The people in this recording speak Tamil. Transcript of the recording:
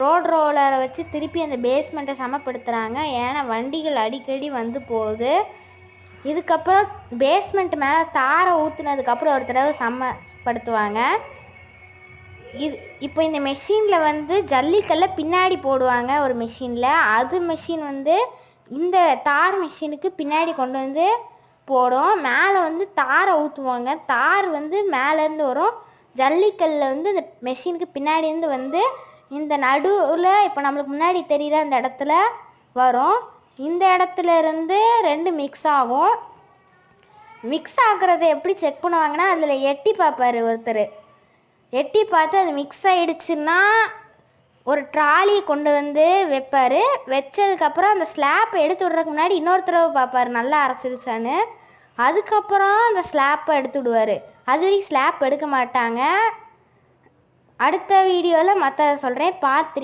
ரோட் ரோலரை வச்சு திருப்பி அந்த பேஸ்மெண்ட்டை சமப்படுத்துகிறாங்க. ஏன்னா வண்டிகள் அடிக்கடி வந்து போகுது. இதுக்கப்புறம் பேஸ்மெண்ட் மேலே தாரை ஊற்றுனதுக்கப்புறம் ஒரு தடவை சமப்படுத்துவாங்க. இப்போ இந்த மெஷினில் வந்து ஜல்லிக்கல்லை பின்னாடி போடுவாங்க ஒரு மெஷினில். அது மெஷின் வந்து இந்த தார் மிஷினுக்கு பின்னாடி கொண்டு வந்து போடும். மேலே வந்து தாரை ஊற்றுவாங்க. தார் வந்து மேலேருந்து வரும். ஜல்லிக்கல்ல வந்து இந்த மெஷினுக்கு பின்னாடிருந்து வந்து இந்த நடுவில் இப்போ நம்மளுக்கு முன்னாடி தெரிகிற அந்த இடத்துல வரும். இந்த இடத்துல இருந்து ரெண்டு மிக்ஸ் ஆகும். மிக்ஸ் ஆகுறத எப்படி செக் பண்ணுவாங்கன்னா அதில் எட்டி பார்ப்பார் ஒருத்தர். எட்டி பார்த்து அது மிக்ஸ் ஆகிடுச்சுன்னா ஒரு ட்ராலியை கொண்டு வந்து வைப்பார். வச்சதுக்கப்புறம் அந்த ஸ்லாப்பை எடுத்து விட்றதுக்கு முன்னாடி இன்னொரு தடவை பார்ப்பார் நல்லா அரைச்சிருச்சான்னு. அதுக்கப்புறம் அந்த ஸ்லாப்பை எடுத்து விடுவார். அது வரைக்கும் ஸ்லாப் எடுக்க மாட்டாங்க. அடுத்த வீடியோவில் மற்ற சொல்கிறேன். பார்ட் 3